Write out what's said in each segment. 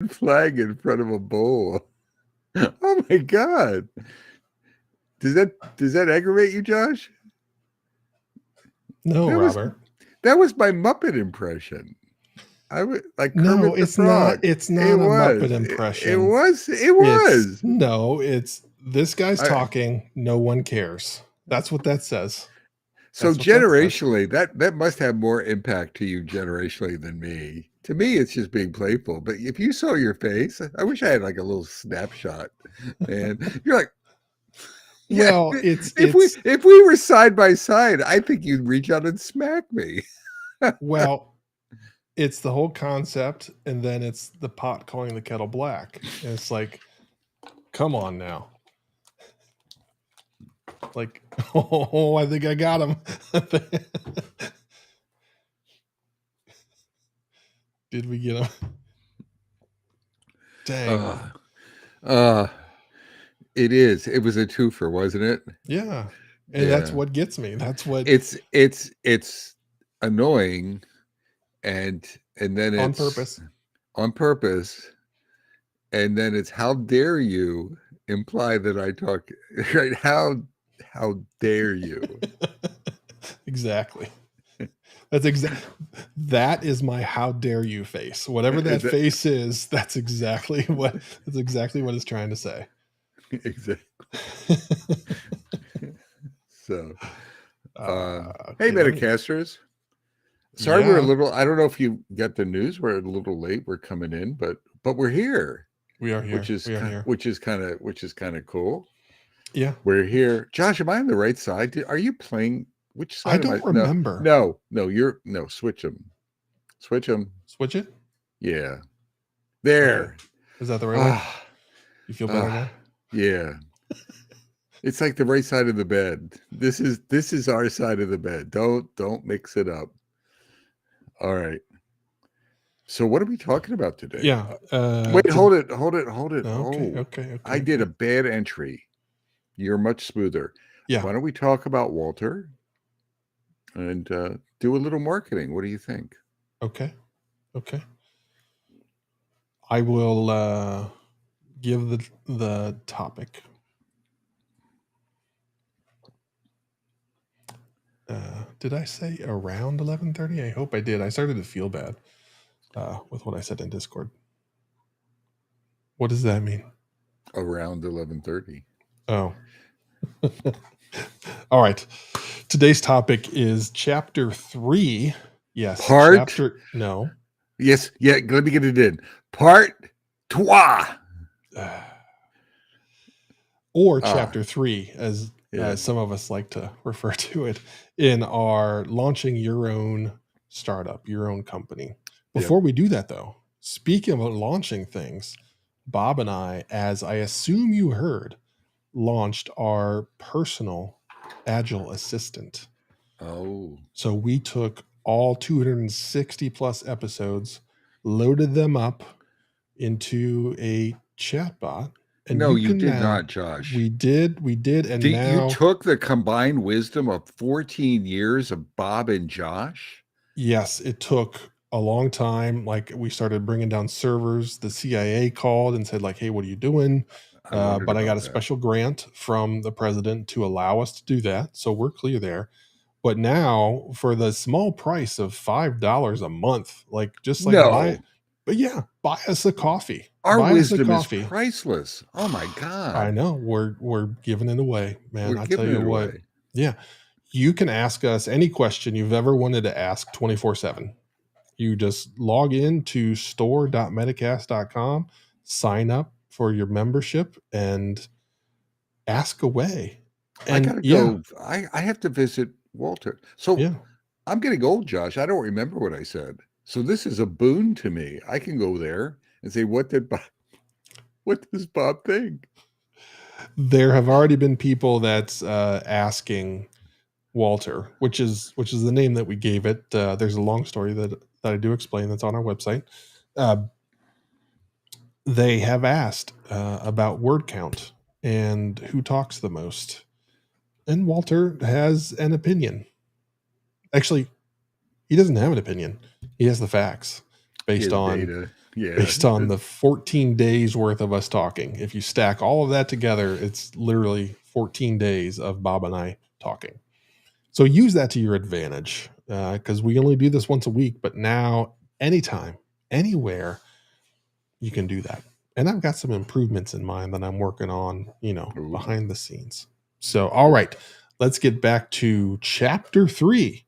flag in front of a bowl. Oh my God. Does that aggravate you, Josh? No, That was Robert. that was my Muppet impression. I was like No, Kermit the it's not. Frog. It's It not a Muppet was. It impression. was. It It's was. no. It's this guy's I, talking. No one cares. That's what that says. so That's what that says. generationally, that must have more impact to you generationally than me. To me, it's just being playful. But if you saw your face, I wish I had like a little snapshot. Man, you're like, yeah. Well, it's If we were side by side, I think you'd reach out and smack me. well, it's the whole concept, and then it's the pot calling the kettle black. And it's like, come on now. Like, oh, I think I got him. Did we get him? Dang. Uh, uh, it is. It was a twofer, wasn't it? Yeah. And that's Yeah. what gets me. That's what It's annoying, and then on it's purpose. on purpose, and then it's how dare you imply that I talk right? How dare you? Exactly. That is my how dare you face. Whatever that Is that face is, that's exactly what it's trying to say. exactly? So, hey, Okay, let me Metacasters. Sorry, we're a yeah, little. I don't know if you got the news. We're a little late. We're coming in, but we're here, we are which here. is We are here. which is kind of cool. Yeah. We're here. Josh, am I on the right side? Are you playing? Which I side am I? don't No, remember. no. You're no. Switch them. Switch them. Switch it? Yeah. Okay. There. Is that the right way? Ah, You feel better ah. now? Yeah. It's like the right side of the bed. This is our side of the bed. Don't mix it up. All right. So what are we talking about today? Yeah. Wait, hold it, hold it, hold it. Okay, Oh, okay, I okay, did a okay. bad entry. You're much smoother. Yeah. Why don't we talk about Walter and do a little marketing? What do you think? Okay. Okay. I will give the topic. Did I say around 11:30? I hope I did. I started to feel bad with what I said in Discord. What does that mean? Around 11:30. Oh. All right. Today's topic is chapter 3. Yes, Part. chapter no. Yes, yeah. Let me get it in. Part trois. Or Ah, chapter 3 as yeah, some of us like to refer to it in our launching your own startup, your own company. yep. Before we do that though, speaking of launching things, Bob and I, as I assume you heard, launched our personal agile assistant. Oh, So we took all 260 plus episodes, loaded them up into a chatbot, and no, you you can did now. not, Josh. We did, and You now, took the combined wisdom of 14 years of Bob and Josh. yes, it took a long time. Like we started bringing down servers. The CIA called and said, like, "Hey, what are you doing?" I wondered But I got about a that. special grant from the president to allow us to do that, so we're clear there. But now, for the small price of $5 a month, like just like buy, No, but yeah, buy us a coffee. our Buy us a wisdom is coffee. priceless. Oh my I God. know we're giving it away, We're man. I tell giving you it what, away. yeah, you can ask us any question you've ever wanted to ask 24/7. You just log in to store.metacast.com, sign up for your membership, and ask away. I And gotta yeah, go. I have to visit Walter. So yeah, I'm getting old, Josh. I don't remember what I said. So this is a boon to me. I can go there and say, what does Bob think? there have already been people that's asking Walter, which is the name that we gave it. There's a long story that I do explain that's on our website. Uh, they have asked about word count and who talks the most, and Walter has an opinion. Actually, he doesn't have an opinion. He has the facts He based has on data. Yeah. based on the 14 days worth of us talking. If you stack all of that together, it's literally 14 days of Bob and I talking. So use that to your advantage, because we only do this once a week, but now anytime, anywhere, you can do that. And I've got some improvements in mind that I'm working on, Ooh. behind the scenes. So, all right, let's get back to chapter 3.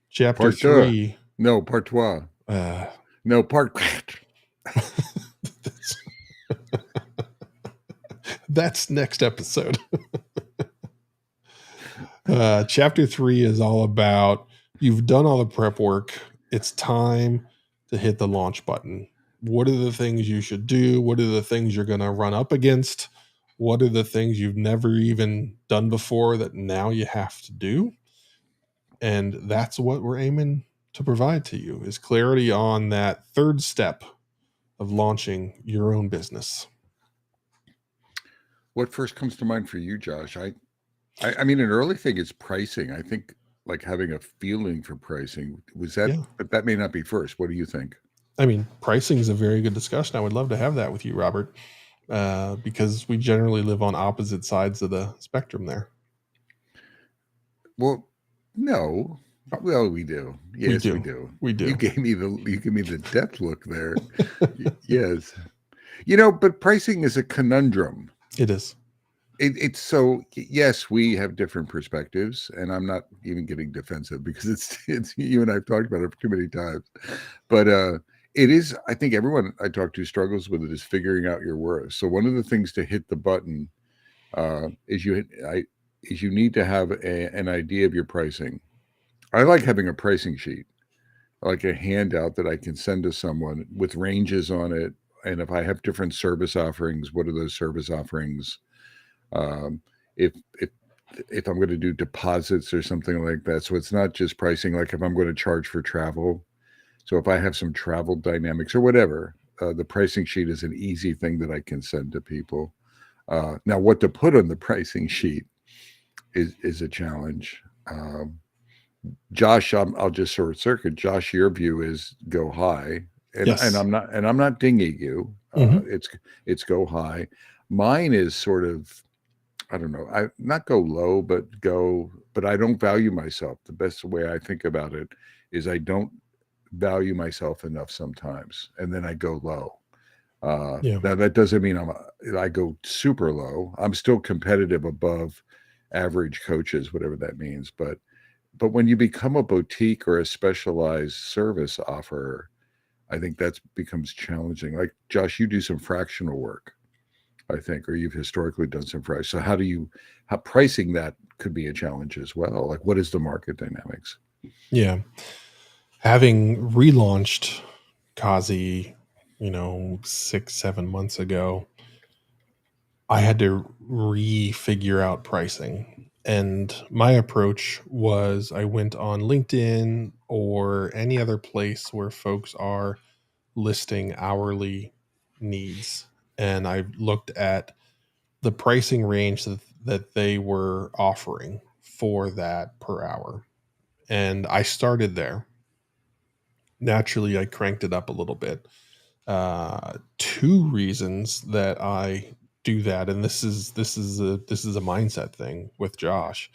Chapter Part deux. 3. No, part trois. Uh, No, part. that's next episode. Chapter 3 is all about you've done all the prep work. It's time to hit the launch button. What are the things you should do? What are the things you're going to run up against? What are the things you've never even done before that now you have to do? And that's what we're aiming to provide to you is clarity on that third step of launching your own business. What first comes to mind for you, Josh? I mean, an early thing is pricing. I think like having a feeling for pricing was that, Yeah. but that may not be first. What do you think? I mean, pricing is a very good discussion. I would love to have that with you, Robert, because we generally live on opposite sides of the spectrum there. Well, no. Well, we do. Yes, we do. We do. You gave me the death look there. Yes. But pricing is a conundrum. It is. It's so yes, we have different perspectives, and I'm not even getting defensive because it's you and I've talked about it too many times. But it is. I think everyone I talk to struggles with it is figuring out your worth. So one of the things to hit the button is you need to have an idea of your pricing. I like having a pricing sheet, like a handout that I can send to someone with ranges on it, and if I have different service offerings, what are those service offerings? um, if if I'm going to do deposits or something like that. So it's not just pricing. Like if I'm going to charge for travel, so if I have some travel dynamics or whatever, the pricing sheet is an easy thing that I can send to people. Now, what to put on the pricing sheet is a challenge. Josh, I'll just short circuit. Josh, your view is go high, and Yes. I'm not dinging you. It's go high. Mine is sort of I don't know. I not go low, but I don't value myself. The best way I think about it is I don't value myself enough sometimes, and then I go low. Yeah. Now that doesn't mean I go super low. I'm still competitive above average coaches, whatever that means. But when you become a boutique or a specialized service offerer, I think that becomes challenging. Like Josh, you do some fractional work. I think, or you've historically done some price. So how pricing that could be a challenge as well. Like what is the market dynamics? Yeah. Having relaunched Kazi, 6-7 months ago, I had to refigure out pricing. And my approach was I went on LinkedIn or any other place where folks are listing hourly needs. And I looked at the pricing range that they were offering for that per hour. And I started there. Naturally, I cranked it up a little bit. Two reasons that I do that, and this is a mindset thing with Josh,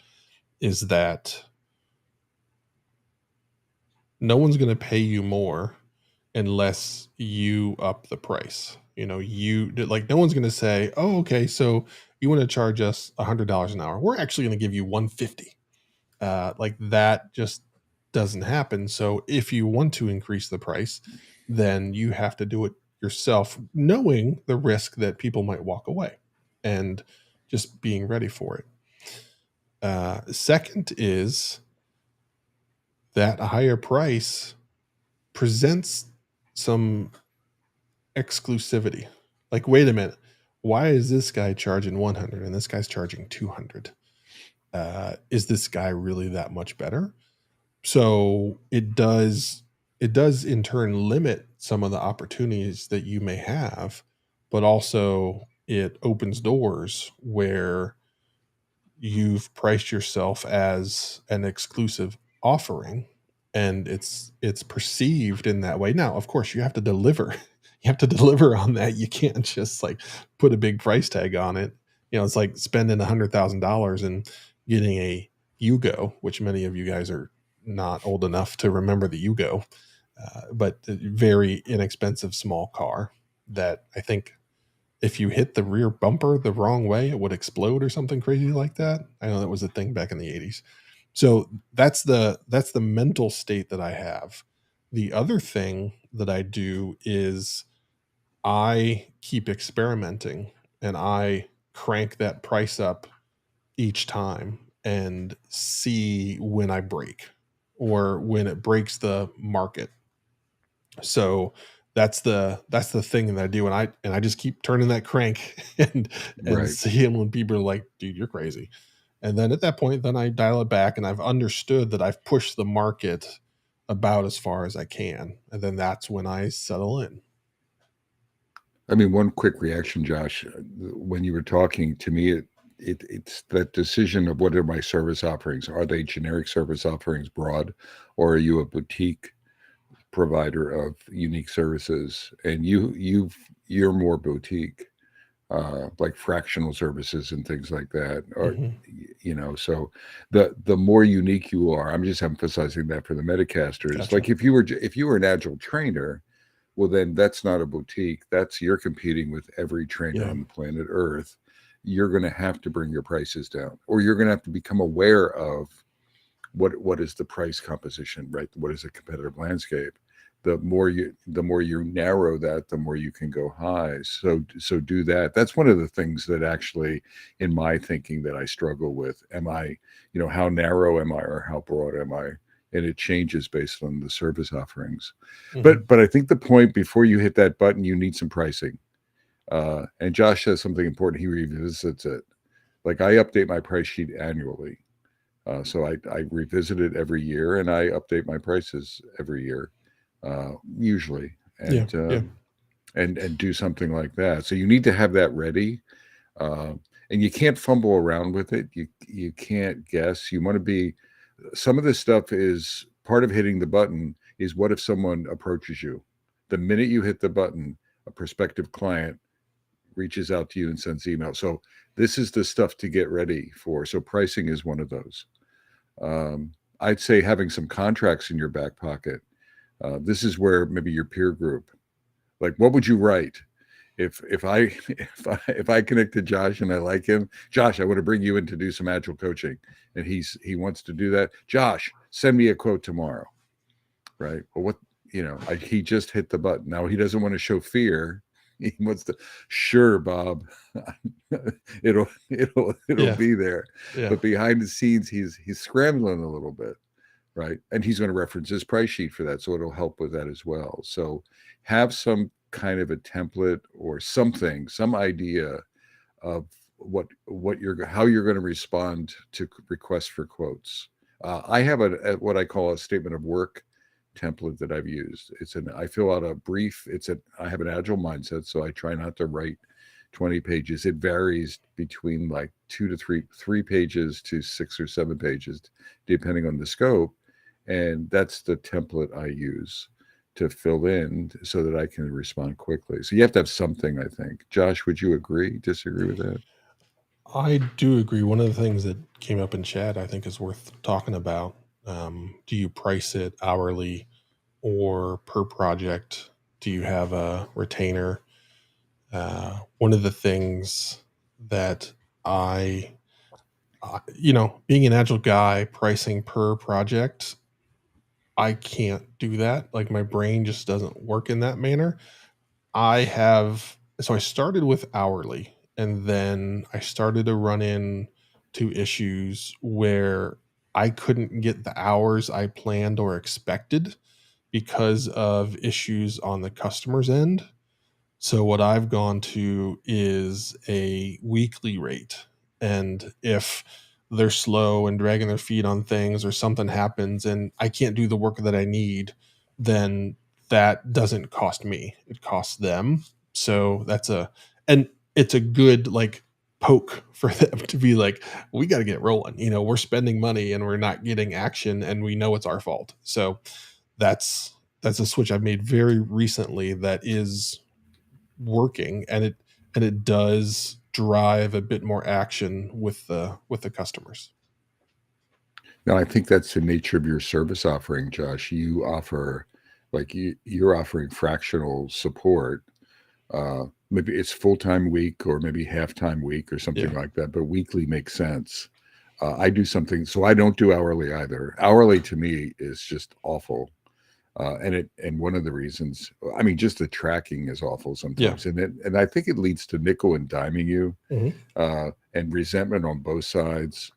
is that no one's going to pay you more unless you up the price. No one's going to say, "Oh, okay, so you want to charge us $100 an hour? We're actually going to give you 150." Like that just doesn't happen. So if you want to increase the price, then you have to do it yourself, knowing the risk that people might walk away, and just being ready for it. Second is that a higher price presents some exclusivity. Like, wait a minute, why is this guy charging 100 and this guy's charging 200? Is this guy really that much better? So it does in turn limit some of the opportunities that you may have, but also it opens doors where you've priced yourself as an exclusive offering, and it's perceived in that way. Now, of course, you have to deliver. you have to deliver on that. You can't just like put a big price tag on it. It's like spending $100,000 and getting a Yugo, which many of you guys are not old enough to remember the Yugo, but a very inexpensive small car that I think if you hit the rear bumper the wrong way, it would explode or something crazy like that. I know that was a thing back in the 80s. So that's the mental state that I have. The other thing that I do is I keep experimenting and I crank that price up each time and see when I break or when it breaks the market. So that's the thing that I do, and I just keep turning that crank and Right. seeing when people are like, "Dude, you're crazy." And then at that point, then I dial it back, and I've understood that I've pushed the market about as far as I can, and then that's when I settle in. I mean, one quick reaction, Josh, when you were talking to me, it's that decision of what are my service offerings? Are they generic service offerings, broad, or are you a boutique provider of unique services? And you're more boutique, like fractional services and things like that. Or Mhm. so the more unique you are, I'm just emphasizing that for the Metacasters. Gotcha. Like if you were an agile trainer, well, then that's not a boutique. That's you're competing with every trainer Yeah. on the planet Earth. You're going to have to bring your prices down, or you're going to have to become aware of what is the price composition, right? What is the competitive landscape? The more you narrow that, the more you can go high. So do that. That's one of the things that actually, in my thinking, that I struggle with. Am I, how narrow am I, or how broad am I? And it changes based on the service offerings. Mhm. But I think the point before you hit that button, you need some pricing. And Josh says something important. He revisits it. Like I update my price sheet annually. So I revisit it every year, and I update my prices every year, usually, Yeah. Yeah. and do something like that. So you need to have that ready, uh, and you can't fumble around with it. You can't guess. You want to be. Some of this stuff is part of hitting the button. Is what if someone approaches you? The minute you hit the button, a prospective client reaches out to you and sends email. So this is the stuff to get ready for. So pricing is one of those. I'd say having some contracts in your back pocket. This is where maybe your peer group, like, what would you write if I if I connect to Josh and I like him? Josh, I want to bring you in to do some agile coaching, and he wants to do that. Josh, send me a quote tomorrow, right? Well, he just hit the button. Now he doesn't want to show fear. He wants to, sure, Bob, it'll Yeah. be there. Yeah. But behind the scenes, he's scrambling a little bit, right? And he's going to reference his price sheet for that, so it'll help with that as well. So have some kind of a template or something, some idea of how you're going to respond to requests for quotes. I have what I call a statement of work template that I've used. I fill out a brief. I have an agile mindset, so I try not to write 20 pages. It varies between like three pages to 6 or 7 pages, depending on the scope. And that's the template I use to fill in so that I can respond quickly. So you have to have something, I think. Josh, would you disagree with that? I do agree. One of the things that came up in chat, I think, is worth talking about. Do you price it hourly or per project? Do you have a retainer? One of the things that I, being an agile guy, pricing per project, I can't do that. Like my brain just doesn't work in that manner. So I started with hourly, and then I started to run in to issues where I couldn't get the hours I planned or expected because of issues on the customer's end. So what I've gone to is a weekly rate. And if they're slow and dragging their feet on things or something happens and I can't do the work that I need, then that doesn't cost me. It costs them. So and it's a good like poke for them to be like, we got to get rolling. We're spending money and we're not getting action and we know it's our fault. So that's that's a switch I've made very recently that is working, and it does drive a bit more action with the customers. Now, I think that's the nature of your service offering, Josh. You offer, like you're offering fractional support. Maybe it's full time week or maybe half time week or something Yeah. like that, but weekly makes sense. I do something, so I don't do hourly either. Hourly to me is just awful. And one of the reasons, I mean, just the tracking is awful Yeah. sometimes, and I think it leads to nickel and diming you, Mhm. and resentment on both sides.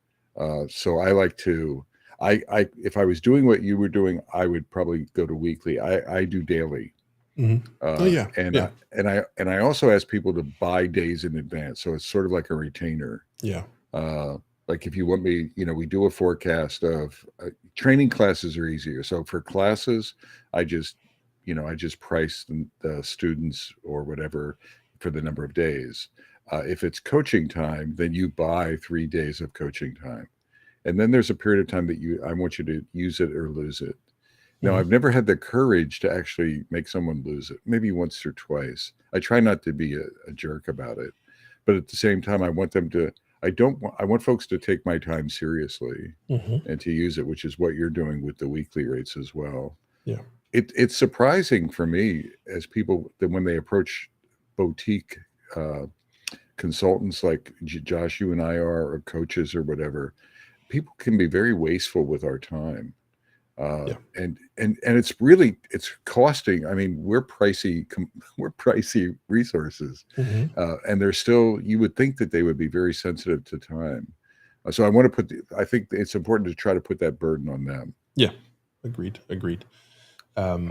So I like to, if I was doing what you were doing, I would probably go to weekly. I do daily, Mhm. Oh, yeah. and Yeah. I also ask people to buy days in advance, so it's sort of like a retainer. Yeah. Uh, like if you want me, we do a forecast of training classes are easier. So for classes, I just, I just price the students or whatever for the number of days. If it's coaching time, then you buy 3 days of coaching time, and then there's a period of time that I want you to use it or lose it. Now, Mhm. I've never had the courage to actually make someone lose it. Maybe once or twice. I try not to be a jerk about it, but at the same time, I want them to. I don't. I want folks to take my time seriously Mhm. and to use it, which is what you're doing with the weekly rates as well. Yeah. It's surprising for me as people that when they approach boutique uh, consultants like Josh, you and I are, or coaches or whatever, people can be very wasteful with our time. Yeah. And it's costing. I mean, we're pricey resources, Mhm. and they're still. You would think that they would be very sensitive to time. So I want to I think it's important to try to put that burden on them. Yeah. Agreed. Agreed. Um,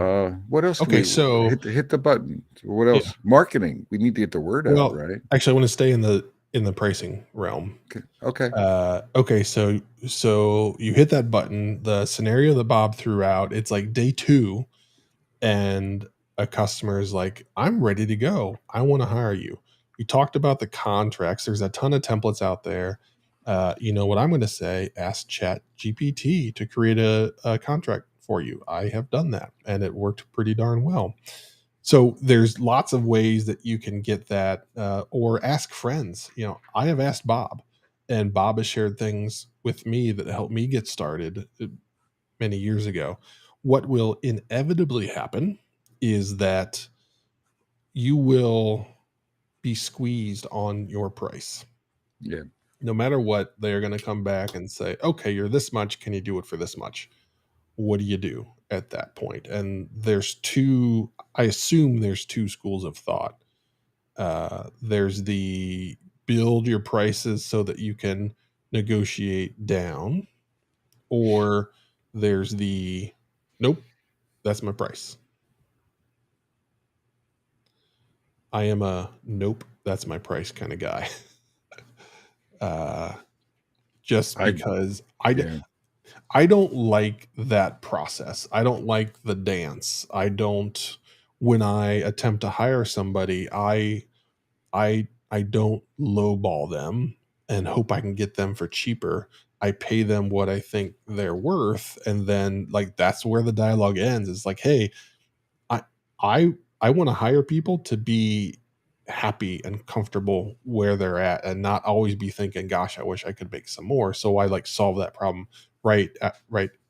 What else do okay. we So, hit the button? What yeah. else? Marketing. We need to get the word out, Well, right? actually, I want to stay in the pricing realm. Okay. Okay. Okay, so you hit that button. The scenario that Bob threw out, it's like day two, and a customer is like, "I'm ready to go. I want to hire you." We talked about the contracts. There's a ton of templates out there. You know what I'm going to say? Ask Chat GPT to create a contract for you. I have done that, and it worked pretty darn well. So there's lots of ways that you can get that, or ask friends. You know, I have asked Bob, and Bob has shared things with me that helped me get started many years ago. What will inevitably happen is that you will be squeezed on your price. Yeah. No matter what, they're going to come back and say, "Okay, you're this much. Can you do it for this much?" What do you do at that point? And I assume there's two schools of thought. There's the build your prices so that you can negotiate down, or there's the nope, that's my price. I am a nope, that's my price kind of guy. uh, just I because yeah. I don't like that process. I don't like the dance. I don't when I attempt to hire somebody, I don't lowball them and hope I can get them for cheaper. I pay them what I think they're worth, and then like that's where the dialogue ends. It's like, hey, I I I want to hire people to be happy and comfortable where they're at and not always be thinking, gosh, I wish I could make some more. So I like solve that problem right out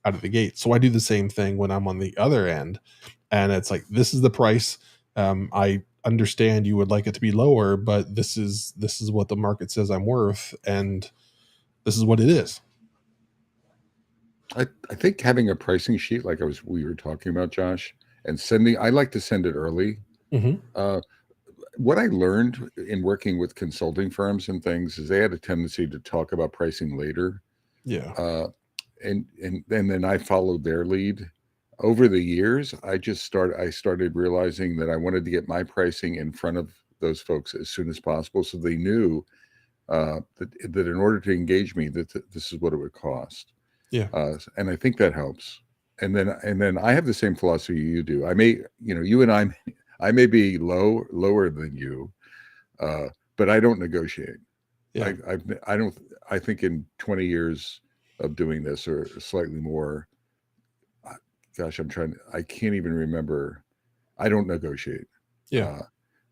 of the gate. So I do the same thing when I'm on the other end, and it's like this is the price. I understand you would like it to be lower, but this is what the market says I'm worth, and this is what it is. I think having a pricing sheet like we were talking about, Josh, and sending. I like to send it early. Hmm. Uh, what I learned in working with consulting firms and things is they had a tendency to talk about pricing later, Yeah. uh, and then I followed their lead. Over the years, I started realizing that I wanted to get my pricing in front of those folks as soon as possible, so they knew that in order to engage me, this is what it would cost, Yeah. and I think that helps. And then I have the same philosophy you do. I may, you and I may be lower than you, uh, but I don't negotiate. Yeah. I don't. I think in 20 years of doing this or slightly more, gosh, I can't even remember. I don't negotiate. Yeah. Uh,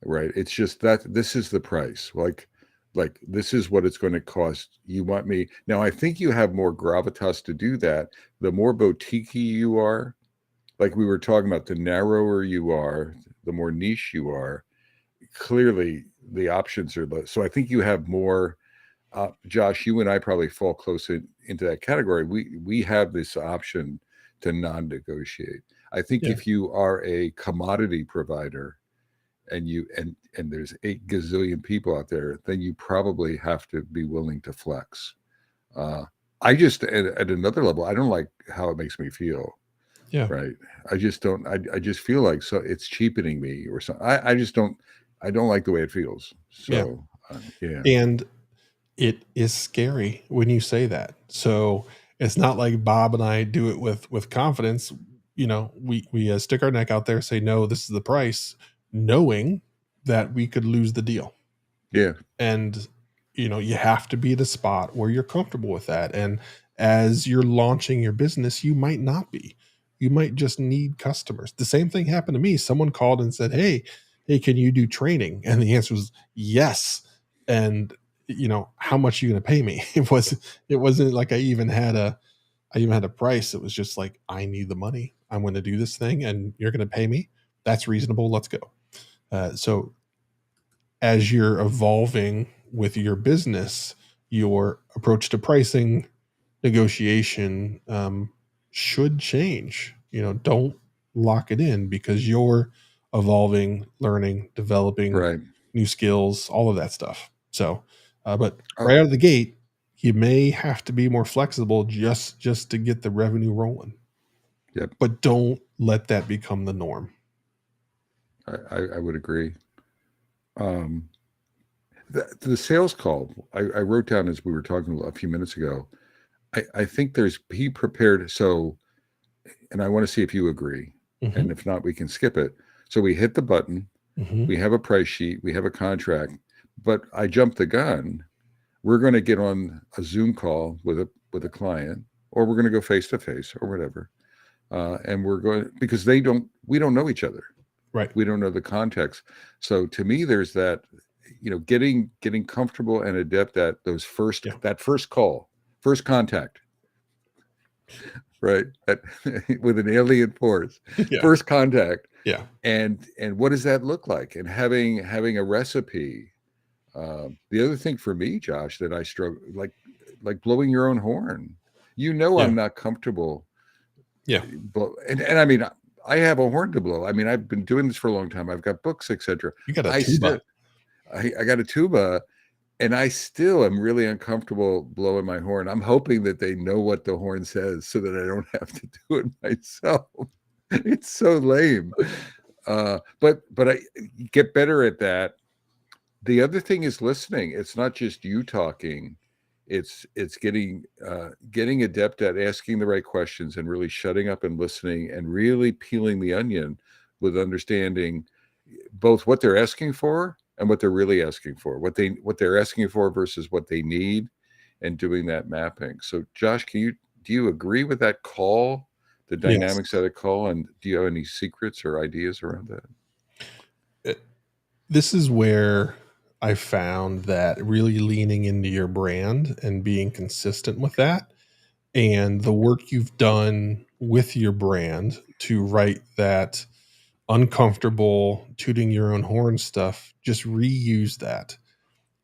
right? It's just that this is the price. Like this is what it's going to cost. You want me now? I think you have more gravitas to do that. The more boutique you are, like we were talking about, the narrower you are, the more niche you are. Clearly, the options are less. So I think you have more. Josh, you and I probably fall close into that category. We have this option to non-negotiate. I think Yeah. if you are a commodity provider and there's 8 gazillion people out there, then you probably have to be willing to flex. Uh, I just at another level, I don't like how it makes me feel. Yeah. Right. I just don't. I just feel like so it's cheapening me or something. I just don't. I don't like the way it feels. Yeah. So yeah, And it is scary when you say that. So it's not like Bob and I do it with confidence. You know, we stick our neck out there, say no, this is the price, knowing that we could lose the deal. yeah, And you know, you have to be at a spot where you're comfortable with that. And as you're launching your business, you might not be. You might just need customers. The same thing happened to me. Someone called and said, hey, can you do training? And the answer was yes. And you know, how much are you going to pay me? It wasn't like I even had a price. It was just like, I need the money. I'm going to do this thing and you're going to pay me. That's reasonable. Let's go. So as you're evolving with your business, your approach to pricing, negotiation should change. You know, don't lock it in because you're evolving, learning, developing right. new skills, all of that stuff. So, but Oh, right out of the gate, you may have to be more flexible just to get the revenue rolling. yep. But don't let that become the norm. I would agree. Um, the sales call I wrote down as we were talking a few minutes ago. I think there's be prepared. So, and I want to see if you agree, Mm-hmm. and if not, we can skip it. So we hit the button. Mm-hmm. We have a price sheet. We have a contract. But I jumped the gun. We're going to get on a Zoom call with a client, or we're going to go face to face, or whatever. And we're going because we don't know each other. Right. We don't know the context. So to me, there's that, getting comfortable and adept at Yeah. that first call, first contact, right? With an alien force, Yeah. first contact, Yeah. and what does that look like? And having a recipe. The other thing for me, Josh, that I struggle like blowing your own horn. Yeah. I'm not comfortable, Yeah. and I mean, I have a horn to blow. I mean, I've been doing this for a long time. I've got books, etc. You got a I tuba. still, I got a tuba, and I still am really uncomfortable blowing my horn. I'm hoping that they know what the horn says so that I don't have to do it myself. It's so lame. But I get better at that. The other thing is listening. It's not just you talking. It's getting adept at asking the right questions and really shutting up and listening and really peeling the onion with understanding both what they're asking for and what they're really asking for, what they're asking for versus what they need, and doing that mapping. So, Josh, do you agree with that call, the Yes. dynamics of the call, and do you have any secrets or ideas around that? This is where I found that really leaning into your brand and being consistent with that and the work you've done with your brand to write that uncomfortable tooting your own horn stuff, just reuse that.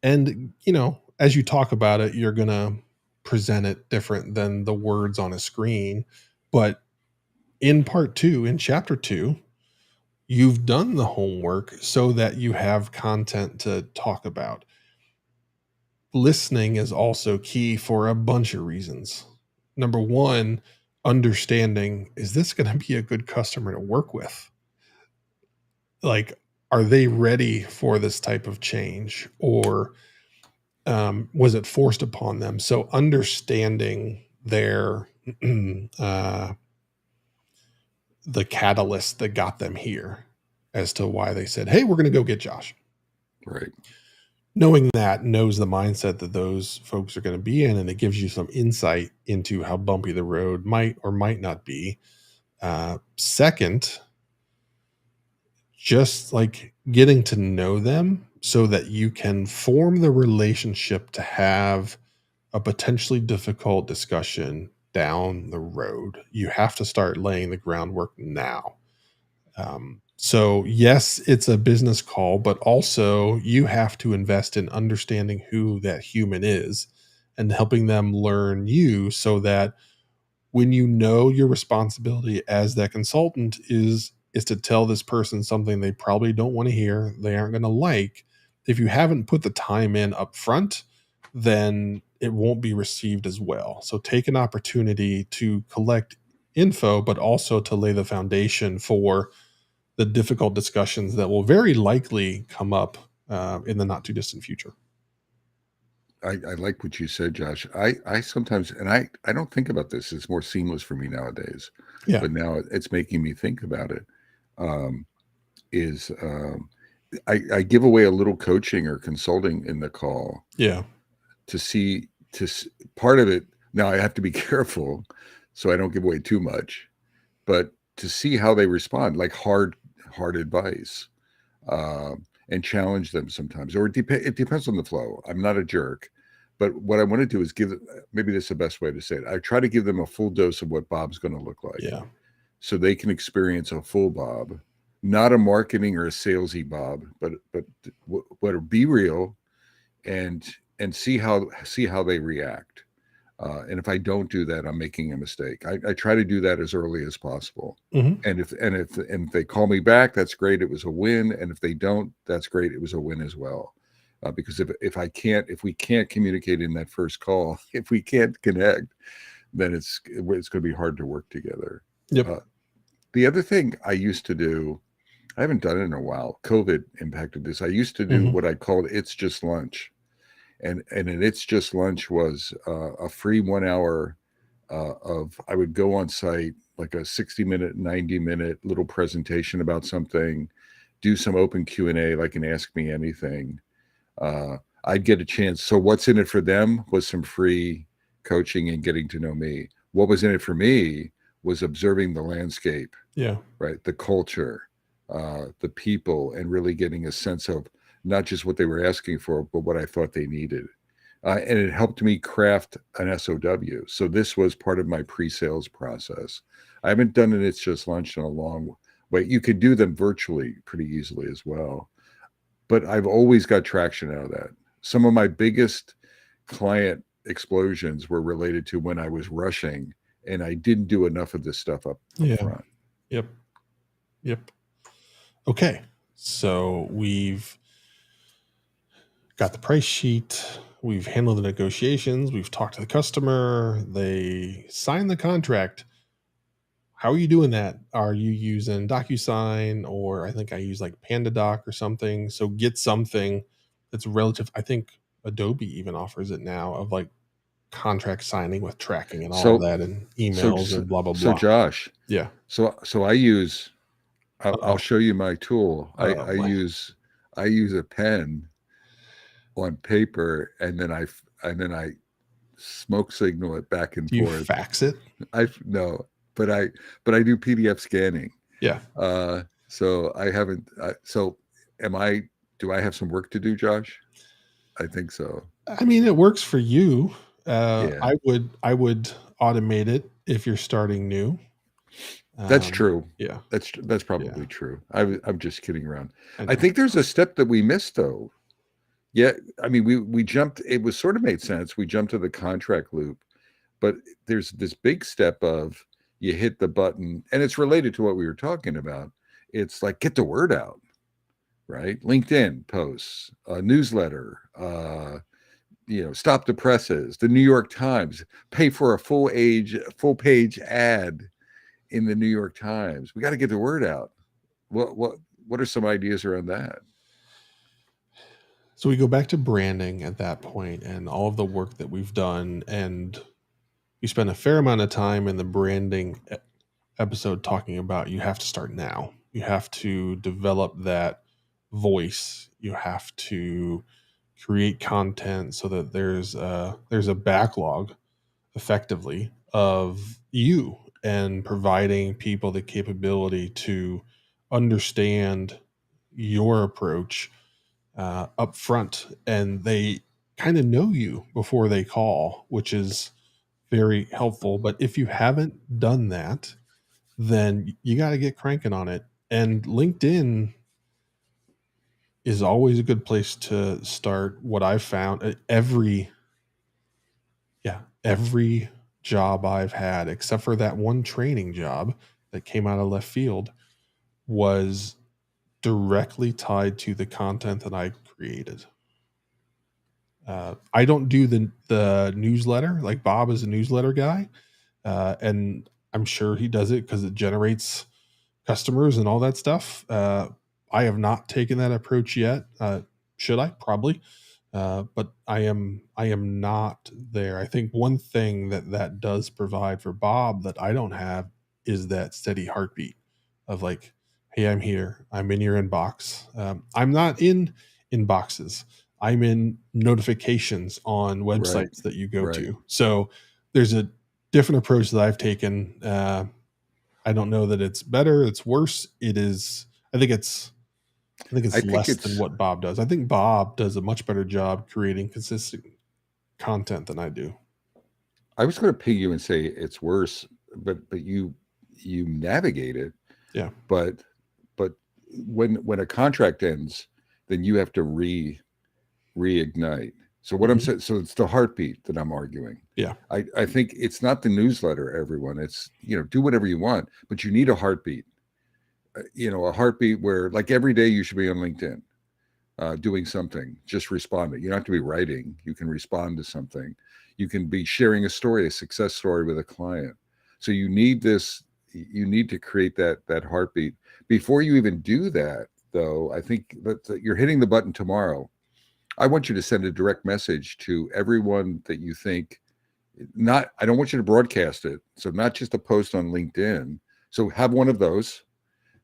And, you know, as you talk about it, you're going to present it different than the words on a screen. But in part two, in chapter two, you've done the homework so that you have content to talk about. Listening is also key for a bunch of reasons. Number one, understanding, is this going to be a good customer to work with? Like, are they ready for this type of change, or was it forced upon them? So understanding their the catalyst that got them here as to why they said, hey, we're going to go get Josh. Right. Knowing that knows the mindset that those folks are going to be in, and it gives you some insight into how bumpy the road might or might not be. Second, just like getting to know them so that you can form the relationship to have a potentially difficult discussion down the road. You have to start laying the groundwork now. So, yes, it's a business call, but also you have to invest in understanding who that human is and helping them learn you so that when you know your responsibility as that consultant is to tell this person something they probably don't want to hear, they aren't going to like. If you haven't put the time in up front, then it won't be received as well. So take an opportunity to collect info, but also to lay the foundation for the difficult discussions that will very likely come up in the not too distant future. I like what you said, Josh. I sometimes, and I don't think about this. It's more seamless for me nowadays, Yeah. but now it's making me think about it. Um, is I give away a little coaching or consulting in the call Yeah. to see part of it. Now I have to be careful so I don't give away too much, but to see how they respond, like hard advice, and challenge them sometimes, or it depends on the flow. I'm not a jerk, but what I want to do is give, maybe this is the best way to say it. I try to give them a full dose of what Bob's going to look like, Yeah. so they can experience a full Bob, not a marketing or a salesy Bob, but be real and see how they react. And if I don't do that, I'm making a mistake. I try to do that as early as possible. Hmm. And if they call me back, that's great. It was a win. And if they don't, that's great. It was a win as well. Because if we can't communicate in that first call, if we can't connect, then it's going to be hard to work together. Yep. The other thing I used to do, I haven't done it in a while. COVID impacted this. I used to do what I called "It's Just Lunch." And an It's Just Lunch was a free 1 hour of, I would go on site, like a 60-minute, 90-minute little presentation about something, do some open Q&A, like an Ask Me Anything. I'd get a chance. So what's in it for them was some free coaching and getting to know me. What was in it for me was observing the landscape, Yeah. right? The culture, the people, and really getting a sense of not just what they were asking for, but what I thought they needed. And it helped me craft an SOW. So this was part of my pre-sales process. I haven't done an It's Just Lunch in a long way. You could do them virtually pretty easily as well. But I've always got traction out of that. Some of my biggest client explosions were related to when I was rushing and I didn't do enough of this stuff up Yeah. front. Yep. Yep. Okay. So we've got the price sheet. We've handled the negotiations. We've talked to the customer. They signed the contract. How are you doing that? Are you using DocuSign, or I think I use like PandaDoc or something? So get something that's relative. I think Adobe even offers it now of like contract signing with tracking and all of So, that and so, emails and blah, blah, so blah. Josh, Yeah. so I use, I'll Uh-oh. show you my tool. Oh boy. I use a pen on paper, and then I smoke signal it back and Do you forth. fax it? I no, but I do PDF scanning. Yeah. So I haven't. So am I? Do I have some work to do, Josh? I think so. I mean, it works for you. Yeah, I would automate it if you're starting new. that's true. Yeah. That's Yeah. probably true. I'm just kidding around. I I know. think there's a step that we missed though. Yeah, I mean we jumped. It was sort of made sense. We jumped to the contract loop, but there's this big step of you hit the button, and it's related to what we were talking about. It's like get the word out, right? LinkedIn posts, a newsletter, stop the presses, the New York Times, pay for a full page ad in the New York Times. We got to get the word out. What are some ideas around that? So we go back to branding at that point and all of the work that we've done, and we spend a fair amount of time in the branding episode talking about you have to start now. You have to develop that voice. You have to create content so that there's a backlog effectively of you, and providing people the capability to understand your approach up front, and they kind of know you before they call, which is very helpful. But if you haven't done that, then you got to get cranking on it. And LinkedIn is always a good place to start. What I've found, every job I've had, except for that one training job that came out of left field, was directly tied to the content that I created. I don't do the newsletter. Like Bob is a newsletter guy, and I'm sure he does it because it generates customers and all that stuff. I have not taken that approach yet. Should I? Probably. But I am not there. I think one thing that does provide for Bob that I don't have is that steady heartbeat of like, hey, I'm here. I'm in your inbox. I'm not in inboxes. I'm in notifications on Right. websites that you go Right. to. So there's a different approach that I've taken. I don't know that it's better, it's worse. It is. I think it's. I think I it's think less than it's what Bob does. I think Bob does a much better job creating consistent content than I do. I was going to ping you and say it's worse, but you navigate it. Yeah. But but when a contract ends, then you have to reignite. So what I'm Mhm. saying, so it's the heartbeat that I'm arguing. Yeah. I think it's not the newsletter, everyone. It's, do whatever you want, but you need a heartbeat. A heartbeat where, like, every day you should be on LinkedIn, doing something, just responding. You don't have to be writing. You can respond to something. You can be sharing a story, a success story with a client. So you need this. You need to create that heartbeat. Before you even do that, though, I think that you're hitting the button tomorrow. I want you to send a direct message to everyone that you think. Not, I don't want you to broadcast it. So not just a post on LinkedIn. So have one of those,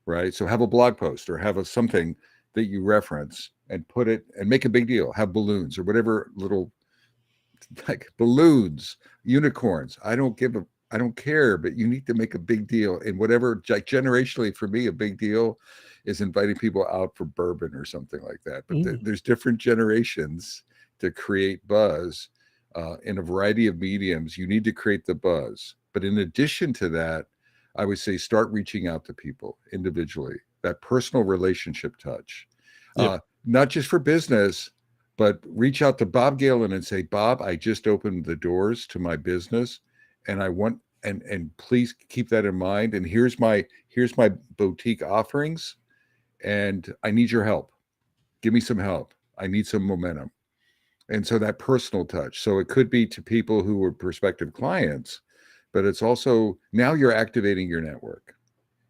right? So have a blog post or have something that you reference and put it and make a big deal. Have balloons or whatever, little, like balloons, unicorns. I don't care, but you need to make a big deal. And whatever, like, generationally for me, a big deal is inviting people out for bourbon or something like that. But Mm. there's different generations to create buzz in a variety of mediums. You need to create the buzz. But in addition to that, I would say start reaching out to people individually, that personal relationship touch, Yep. not just for business, but reach out to Bob Galen and say, Bob, I just opened the doors to my business, and I want, and please keep that in mind. And here's my boutique offerings, and I need your help. Give me some help. I need some momentum. And so that personal touch. So it could be to people who are prospective clients, but it's also now you're activating your network.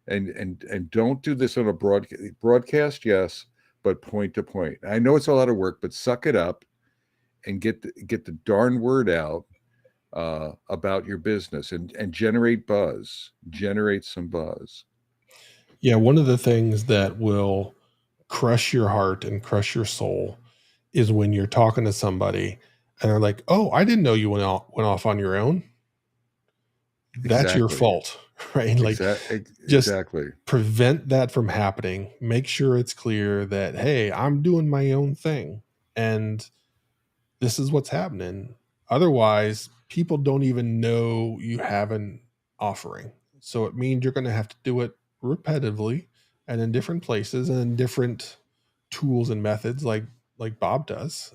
And don't do this on a broadcast, yes, but point to point. I know it's a lot of work, but suck it up and get the darn word out about your business and generate some buzz. Yeah. One of the things that will crush your heart and crush your soul is when you're talking to somebody and they're like, "Oh, I didn't know you went off on your own." That's your Exactly. fault, right? Like, just Exactly. prevent that from happening. Make sure it's clear that, hey, I'm doing my own thing and this is what's happening. Otherwise, people don't even know you have an offering. So it means you're going to have to do it repetitively and in different places and in different tools and methods like Bob does.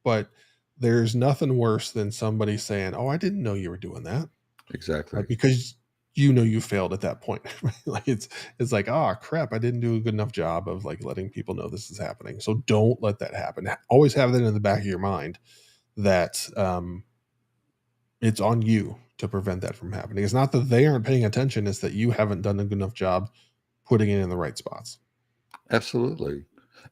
But there's nothing worse than somebody saying, "Oh, I didn't know you were doing that," Exactly. because you failed at that point. Like it's like, oh crap, I didn't do a good enough job of like letting people know this is happening. So don't let that happen. Always have that in the back of your mind that it's on you to prevent that from happening. It's not that they aren't paying attention; it's that you haven't done a good enough job putting it in the right spots. Absolutely.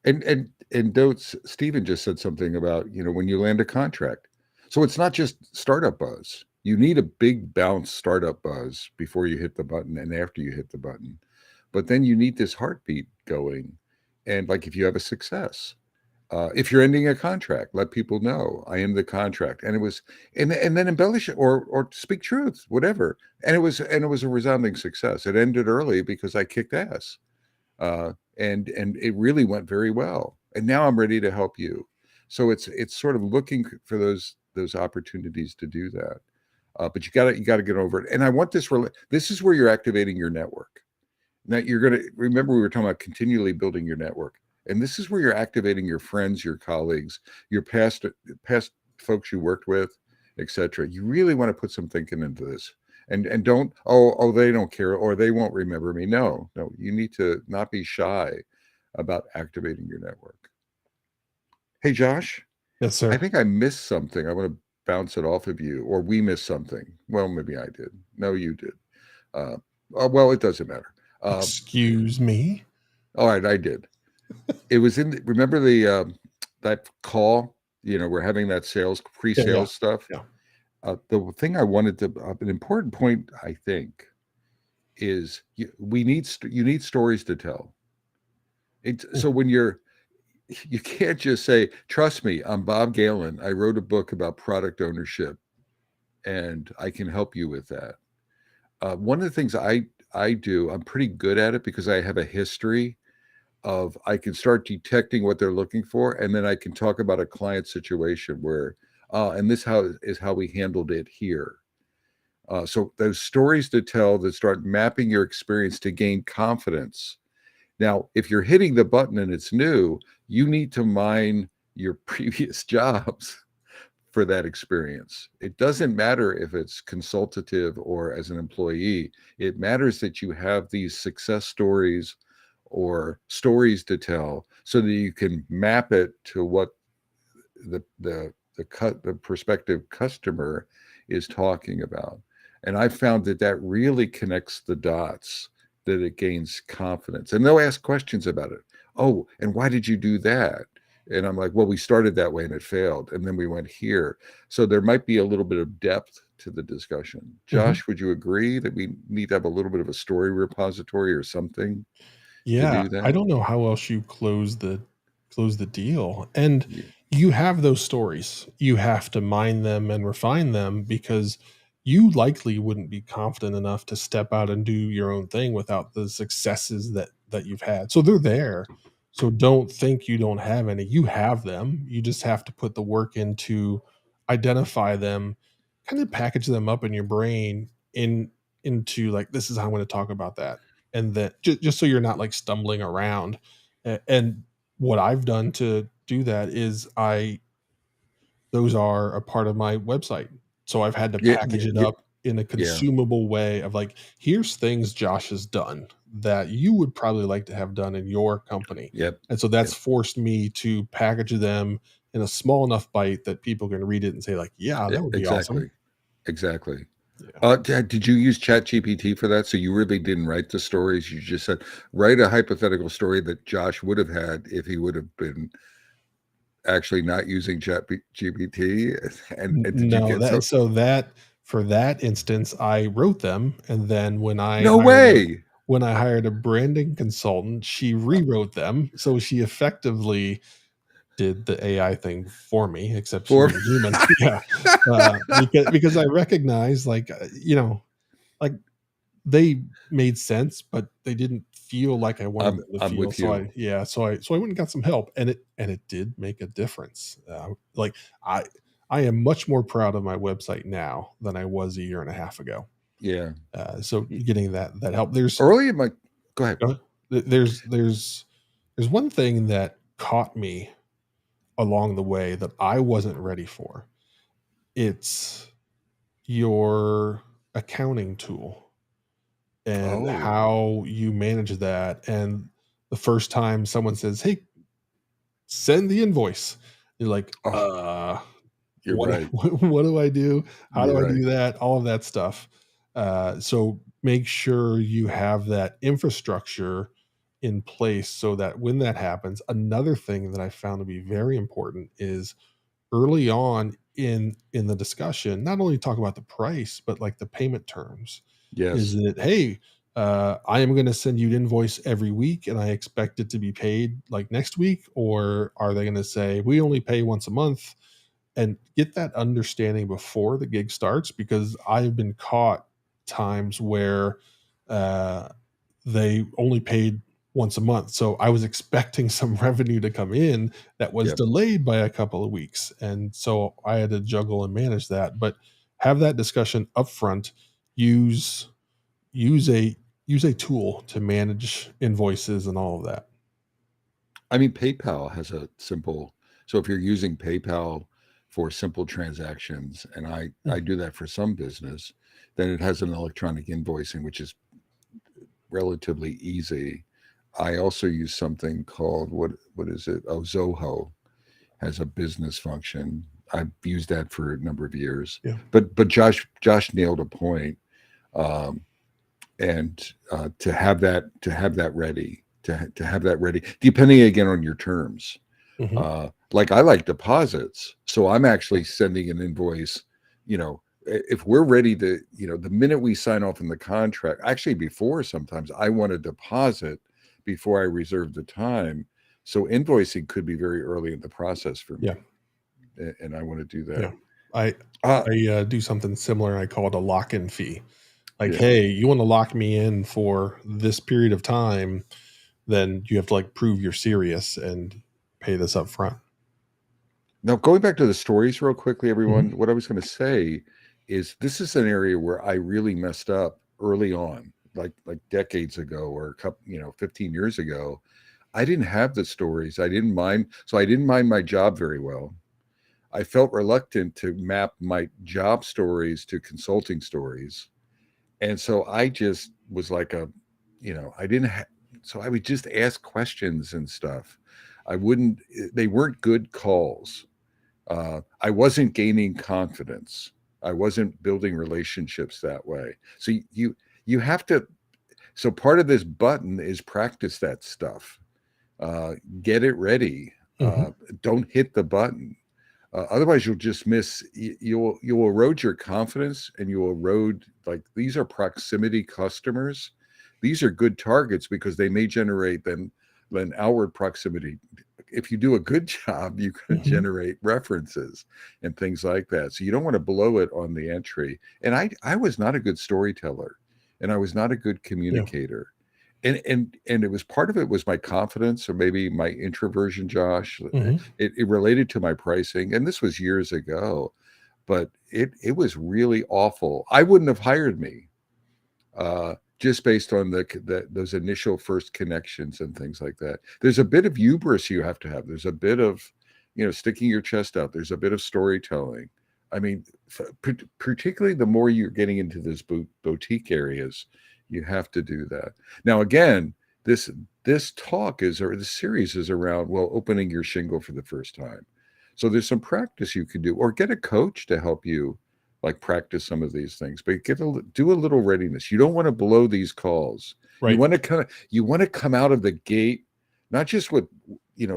And don't, Stephen just said something about, when you land a contract. So it's not just startup buzz. You need a big bounce startup buzz before you hit the button and after you hit the button. But then you need this heartbeat going. And like if you have a success, if you're ending a contract, let people know I am the contract. And it was, and then embellish it or speak truth, whatever. And it was a resounding success. It ended early because I kicked ass. and it really went very well. And now I'm ready to help you. So it's sort of looking for those opportunities to do that. But you got to get over it. And I want this. This is where you're activating your network. Now you're going to remember we were talking about continually building your network, and this is where you're activating your friends, your colleagues, your past folks you worked with, etc. You really want to put some thinking into this, and don't they don't care or they won't remember me. No, no, you need to not be shy about activating your network. Hey, Josh, Yes, I sir. think I missed something. I want to bounce it off of you, or we missed something. Well, maybe I did. No, you did. Uh, well, it doesn't matter. Uh, Excuse me. all right, I did. It was in. Remember the that call? We're having that Yeah, yeah, pre-sales stuff. yeah. The thing I wanted to an important point I think is you need stories to tell. So when you can't just say, "Trust me, I'm Bob Galen. I wrote a book about product ownership, and I can help you with that." One of the things I do, I'm pretty good at it because I have a history of I can start detecting what they're looking for, and then I can talk about a client situation where, and this how is how we handled it here. So those stories to tell that start mapping your experience to gain confidence. Now, if you're hitting the button and it's new, you need to mine your previous jobs for that experience. It doesn't matter if it's consultative or as an employee. It matters that you have these success stories or stories to tell so that you can map it to what the prospective customer is talking about. And I found that really connects the dots, that it gains confidence. And they'll ask questions about it. Oh, and why did you do that? And I'm like, well, we started that way and it failed. And then we went here. So there might be a little bit of depth to the discussion. Mhm. Josh, would you agree that we need to have a little bit of a story repository or something to Yeah, do I that? don't know how else you close the deal. And Yeah. you have those stories. You have to mine them and refine them because you likely wouldn't be confident enough to step out and do your own thing without the successes that you've had. So they're there. So don't think you don't have any. You have them. You just have to put the work into identify them, kind of package them up in your brain into like this is how I'm going to talk about that and that just so you're not like stumbling around. And what I've done to do that is I those are a part of my website. So I've had to Yeah. package it Yeah. up in a Yeah. consumable way of like, here's things Josh has done that you would probably like to have done in your company. Yep. And so that's Yep. forced me to package them in a small enough bite that people can read it and say, like, yeah, that would be awesome. Exactly. Exactly. Yeah. Did you use ChatGPT for that? So you really didn't write the stories. You just said write a hypothetical story that Josh would have had if he would have been actually not using ChatGPT. And did you No, get that so? so that for that instance, I wrote them, and then No way. when I hired a branding consultant, she rewrote them. So she effectively did the AI thing for me, except she For was a human. Yeah, because I recognize like they made sense, but they didn't feel like I wanted them to I'm feel. with So you. I went and got some help, and it did make a difference. Like I I am much more proud of my website now than I was a year and a half ago. Yeah. So getting that help. Early in my go ahead. Uh, there's one thing that caught me along the way that I wasn't ready for. It's your accounting tool and Oh, how you manage that. And the first time someone says, "Hey, send the invoice," you're like, oh, you're what right. what do I do? How You're do I right. do that? All of that stuff. So make sure you have that infrastructure in place so that when that happens, another thing that I found to be very important is early on in the discussion, not only talk about the price, but like the payment terms. Is Yes. it, hey, I am going to send you an invoice every week and I expect it to be paid like next week? Or are they going to say, we only pay once a month? And get that understanding before the gig starts because I've been caught times where uh, they only paid once a month. So I was expecting some revenue to come in that was Yep. delayed by a couple of weeks. And so I had to juggle and manage that. But have that discussion upfront. Use use a use a tool to manage invoices and all of that. I mean, PayPal has a simple. So if you're using PayPal for simple transactions, and I Mhm. do that for some business, then it has an electronic invoicing, which is relatively easy. I also use something called what is it? Oh, Zoho has a business function. I've used that for a number of years. Yeah. But Josh nailed a point. Um, and to have that ready, to have that ready, depending again on your terms. Hmm. Like I like deposits, so I'm actually sending an invoice. You know, if we're ready to, the minute we sign off in the contract, actually before, sometimes I want a deposit before I reserve the time. So invoicing could be very early in the process for Yeah. me, and I want to do that. Yeah. I Uh, I do something similar. I call it a lock-in fee. Like, yeah. hey, you want to lock me in for this period of time, then you have to like prove you're serious and pay this up front. Now, going back to the stories real quickly, everyone, Hmm. what I was going to say is this is an area where I really messed up early on, like decades ago or a couple, 15 years ago. I didn't have the stories. I didn't mind. So I didn't mind my job very well. I felt reluctant to map my job stories to consulting stories. And so I just was like I didn't have, so I would just ask questions and stuff. I wouldn't, they weren't good calls. I wasn't gaining confidence. I wasn't building relationships that way. So you have to. So part of this button is practice that stuff. Get it ready. Hmm. Don't hit the button. Otherwise, you'll just miss. You'll erode your confidence, and you'll erode, like, these are proximity customers. These are good targets because they may generate then outward proximity. If you do a good job, you can Hmm. generate references and things like that. So you don't want to blow it on the entry. And I was not a good storyteller, and I was not a good Yeah. communicator. And it was, part of it was my confidence, or maybe my introversion, Josh. Hmm. It related to my pricing, and this was years ago, but it was really awful. I wouldn't have hired me, just based on those initial first connections and things like that. There's a bit of hubris you have to have. There's a bit of, sticking your chest out. There's a bit of storytelling. I mean, particularly the more you're getting into this boutique areas, you have to do that. Now, again, this this talk is, or the series is around, well, opening your shingle for the first time. So there's some practice you can do, or get a coach to help you, like, practice some of these things, but do a little readiness. You don't want to blow these calls. You Right. want to come out of the gate, not just with,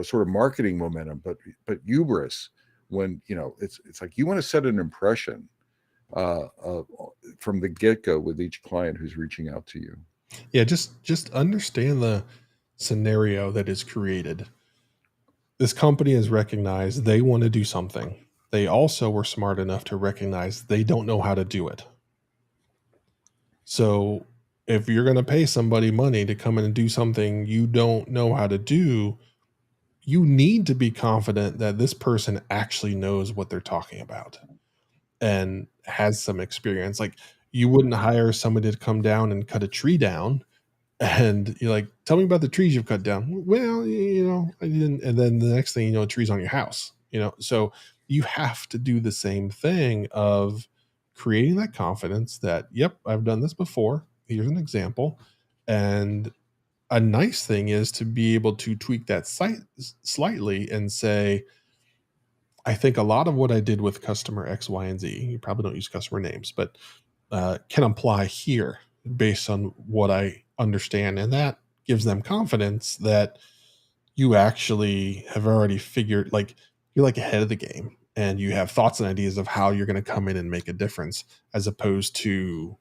sort of marketing momentum, but hubris. When, it's like you want to set an impression, uh, uh, from the get-go with each client who's reaching out to you. Yeah. Just understand the scenario that is created. This company has recognized they want to do something. They also were smart enough to recognize they don't know how to do it. So if you're going to pay somebody money to come in and do something you don't know how to do, you need to be confident that this person actually knows what they're talking about and has some experience. Like, you wouldn't hire somebody to come down and cut a tree down, and you're like, tell me about the trees you've cut down. Well, I didn't. And then the next thing you know, a tree's on your house. So you have to do the same thing of creating that confidence that, yep, I've done this before. Here's an example. And a nice thing is to be able to tweak that site slightly and say, I think a lot of what I did with customer X, Y, and Z, you probably don't use customer names, but can apply here based on what I understand. And that gives them confidence that you actually have already figured, like, you're like ahead of the game and you have thoughts and ideas of how you're going to come in and make a difference, as opposed to,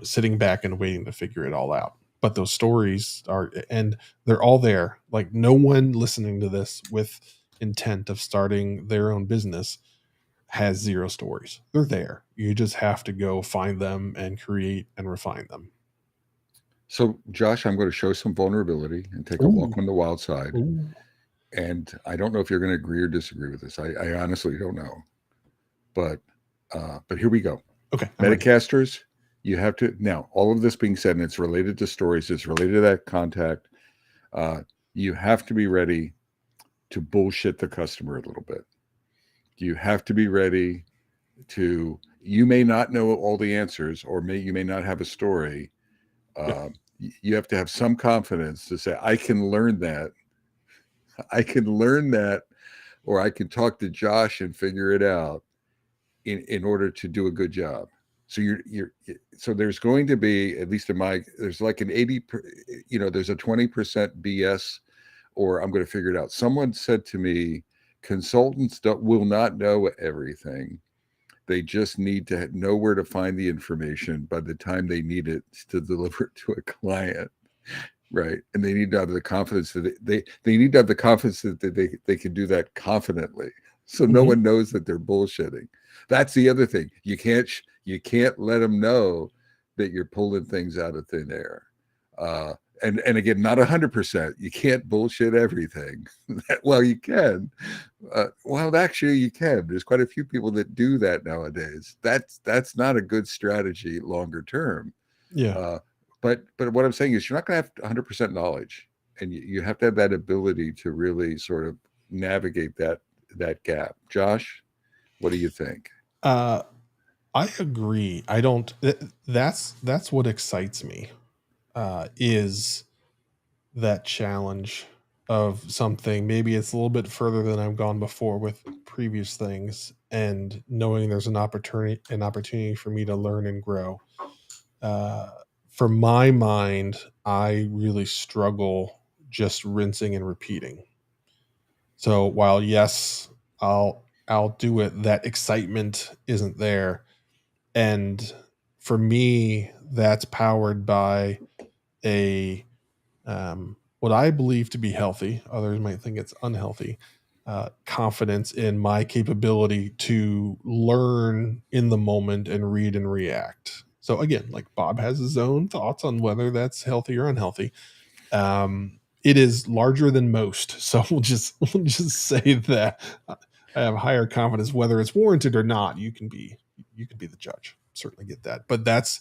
sitting back and waiting to figure it all out. But those stories are, and they're all there. Like, no one listening to this with intent of starting their own business has zero stories. They're there. You just have to go find them and create and refine them. So, Josh, I'm going to show some vulnerability and take a Ooh, walk on the wild side. ooh. And I don't know if you're going to agree or disagree with this. I honestly don't know. But here we go. Okay, I'm ready. Metacasters, you have to now. All of this being said, and it's related to stories. It's related to that contact. Uh, you have to be ready to bullshit the customer a little bit. You have to be ready to. You may not know all the answers, or you may not have a story. Yeah. You have to have some confidence to say, "I can learn that. I can learn that," or I can talk to Josh and figure it out in order to do a good job. So so there's going to be, at least in my, there's like an 80, there's a 20% BS, or I'm going to figure it out. Someone said to me, consultants will not know everything. They just need to know where to find the information by the time they need it to deliver it to a client. Right. And they need to have the confidence that they need to have the confidence that they can do that confidently. So no Mhm. one knows that they're bullshitting. That's the other thing. You can't let them know that you're pulling things out of thin air. Uh, and again, not 100%. You can't bullshit everything. Well, you can. Well, actually, you can. There's quite a few people that do that nowadays. That's not a good strategy longer term. Yeah. Uh, but what I'm saying is, you're not going to have 100% knowledge, and you have to have that ability to really sort of navigate that gap. Josh, what do you think? Uh, I agree. I don't. That's what excites me. Is that challenge of something. Maybe it's a little bit further than I've gone before with previous things, and knowing there's an opportunity for me to learn and grow. Uh, for my mind, I really struggle just rinsing and repeating. So while yes, I'll do it, that excitement isn't there. And for me, that's powered by a what I believe to be healthy, others might think it's unhealthy, confidence in my capability to learn in the moment and read and react. So again, like Bob has his own thoughts on whether that's healthy or unhealthy. It is larger than most, so we'll just say that I have higher confidence, whether it's warranted or not. You can be the judge. Certainly get that, but that's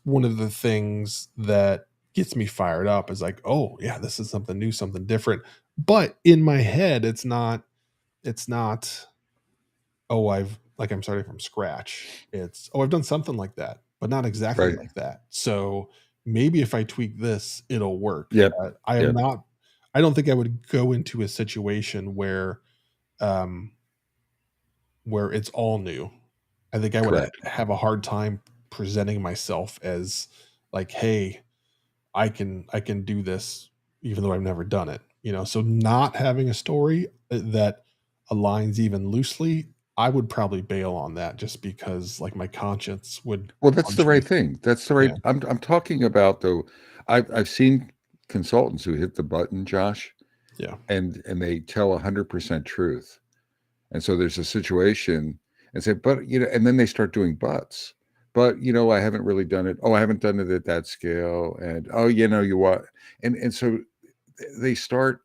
one of the things that gets me fired up. Is like, oh yeah, this is something new, something different. But in my head, it's not oh, I'm starting from scratch. It's, oh, I've done something like that, but not exactly Right. like that. So maybe if I tweak this, it'll work. Yep. I am Yep. not, I don't think I would go into a situation um, where it's all new. I think I would Correct. have a hard time presenting myself as like, hey, I can do this even though I've never done it. So not having a story that aligns even loosely, I would probably bail on that just because like my conscience would Well, that's the punch me. right thing. That's the Yeah. right. I'm talking about, though. I've seen consultants who hit the button, Josh, Yeah. and they tell 100% truth. And so there's a situation, and say, but and then they start doing buts. But I haven't really done it. Oh, I haven't done it at that scale. And oh, you what? And so they start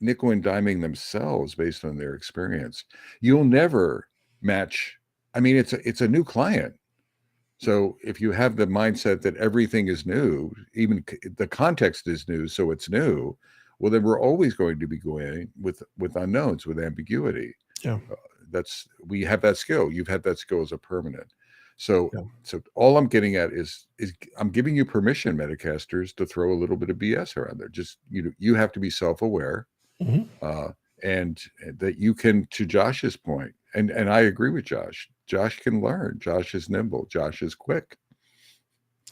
nickel and diming themselves based on their experience. You'll never match. I mean, it's a new client. So if you have the mindset that everything is new, even the context is new, so it's new, well, then we're always going to be going with unknowns, with ambiguity. Yeah. Uh, that's we have that skill. You've had that skill as a permanent. So Yeah. so all I'm getting at is I'm giving you permission, Metacasters, to throw a little bit of BS around there. Just you have to be self-aware, Mhm. uh, and that you can, to Josh's point, and I agree with Josh. Josh can learn. Josh is nimble. Josh is quick.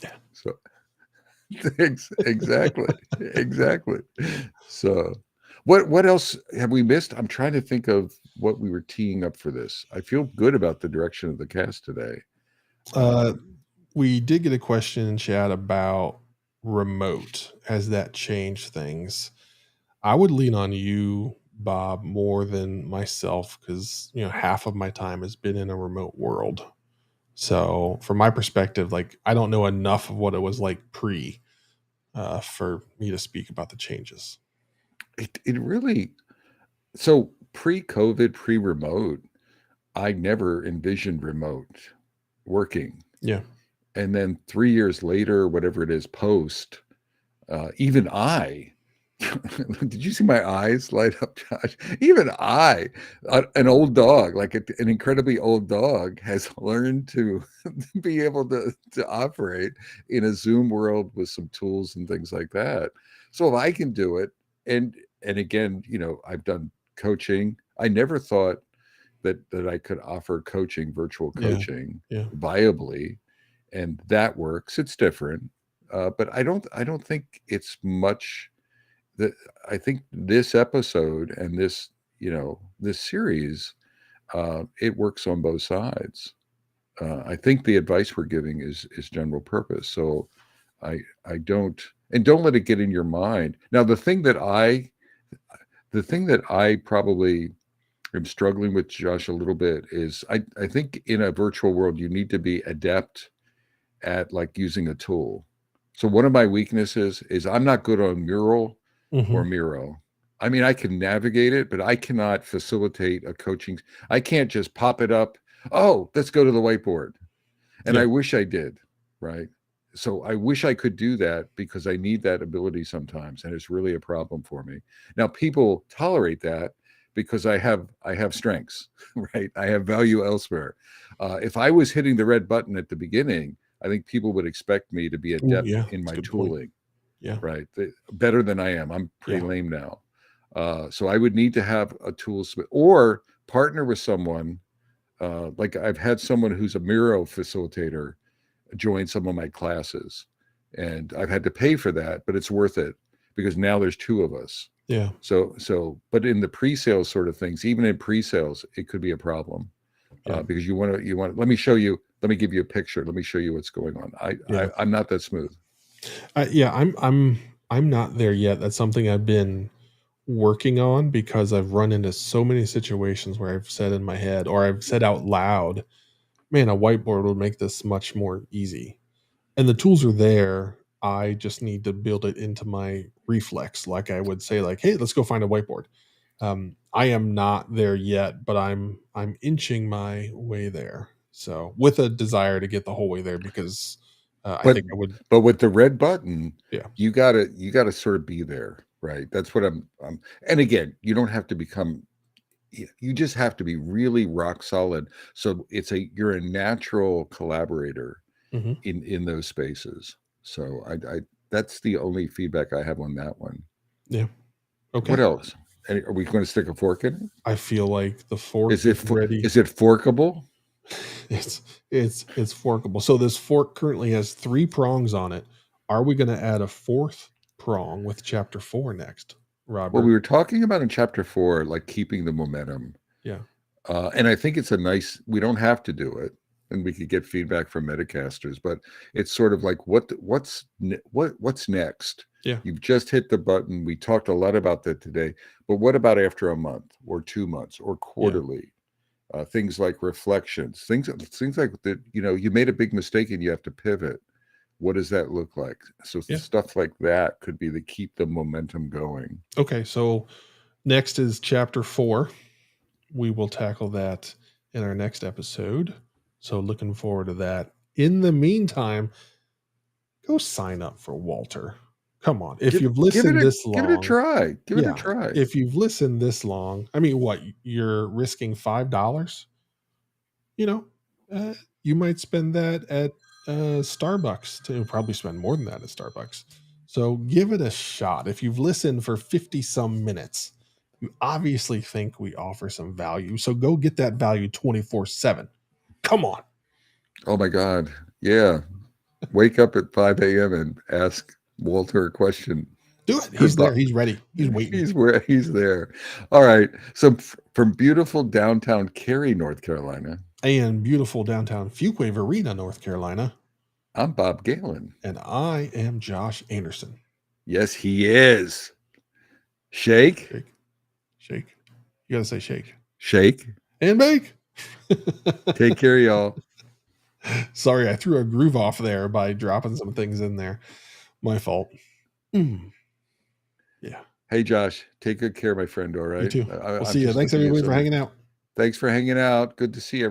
Yeah. So exactly, exactly. So what else have we missed? I'm trying to think of what we were teeing up for this. I feel good about the direction of the cast today. Uh, Um, we did get a question in chat about remote. Has that changed things? I would lean on you, Bob, more than myself because half of my time has been in a remote world. So from my perspective, like I don't know enough of what it was like pre for me to speak about the changes. It really, so pre-COVID, pre-remote, I never envisioned remote working. Yeah. And then 3 years later, whatever it is, post, even I, did you see my eyes light up, Josh? Even an old dog, like an incredibly old dog, has learned to be able to operate in a Zoom world with some tools and things like that. So if I can do it, and again, I've done coaching. I never thought that I could offer coaching, virtual Yeah. coaching, Yeah. viably, and that works. It's different, but I don't think it's much. That I think this episode and this series, it works on both sides. I think the advice we're giving is general purpose. So don't let it get in your mind. Now the thing that I probably am struggling with, Josh, a little bit is I think in a virtual world you need to be adept at like using a tool. So one of my weaknesses is I'm not good on Mural Hmm. or Miro. I mean, I can navigate it, but I cannot facilitate a coaching. I can't just pop it up. Oh, let's go to the whiteboard. And Yeah. I wish I did, right? So I wish I could do that because I need that ability sometimes, and it's really a problem for me. Now people tolerate that because I have strengths, right? I have value elsewhere. If I was hitting the red button at the beginning, I think people would expect me to be Ooh, adept yeah. in That's a my good point. tooling, Yeah. right? Better than I am. I'm pretty Yeah. lame now. So I would need to have a tool or partner with someone. Like I've had someone who's a Miro facilitator join some of my classes, and I've had to pay for that, but it's worth it because now there's two of us. Yeah. But in the pre-sales sort of things, even in pre-sales, it could be a problem Yeah. because you want. Let me show you. Let me give you a picture. Let me show you what's going on. Yeah. I'm not that smooth. Yeah. I'm not there yet. That's something I've been working on because I've run into so many situations where I've said in my head or I've said out loud, man, a whiteboard would make this much more easy. And the tools are there. I just need to build it into my reflex. Like I would say, like, hey, let's go find a whiteboard. I am not there yet, but I'm inching my way there. So with a desire to get the whole way there because I But think I would. but with the red button, Yeah. you gotta sort of be there, right? That's what I'm. And again, you don't have to become. You just have to be really rock solid. So you're a natural collaborator Hmm. in those spaces. So I that's the only feedback I have on that one. Yeah. Okay. What else? Are we going to stick a fork in it? I feel like the fork Is is it ready. is it forkable? It's forkable. So this fork currently has three prongs on it. Are we going to add a fourth prong with chapter 4 next, Well, Robert? we were talking about in chapter 4, like keeping the momentum. Yeah. And I think it's a nice, we don't have to do it, and we could get feedback from Metacasters, but it's sort of like what's next? Yeah. You've just hit the button. We talked a lot about that today, but what about after a month or 2 months or Yeah. quarterly? Things like reflections, things like that. You made a big mistake and you have to pivot. What does that look like? So Yeah. stuff like that could be the keep the momentum going. Okay. So next is chapter 4. We will tackle that in our next episode. So looking forward to that. In the meantime, go sign up for Walter. Come on. If Give you've give it listened a this give it a long, try. Give it a yeah. try. If you've listened this long, I mean, what you're risking $5? You know, uh, you might spend that at Starbucks. To probably spend more than that at Starbucks. So give it a shot. If you've listened for 50 some minutes, you obviously think we offer some value. So go get that value 24/7. Come on. Oh my God. Yeah. Wake up at 5 a.m. and ask Walter a question. Do it. For He's there. He's ready. He's waiting. He's where he's there. All right. So from beautiful downtown Cary, North Carolina, And beautiful downtown Fuquay Varina, North Carolina. I'm Bob Galen. And I am Josh Anderson. Yes, he is. Shake, Shake, shake. You got to say shake shake. and bake. Take care, y'all. Sorry, I threw a groove off there by dropping some things in there. My fault. Yeah. Hey, Josh, take good care, my friend. All You right. too. We'll I'm see you. just Thanks looking at everybody for something. hanging out. Thanks for hanging out. Good to see you.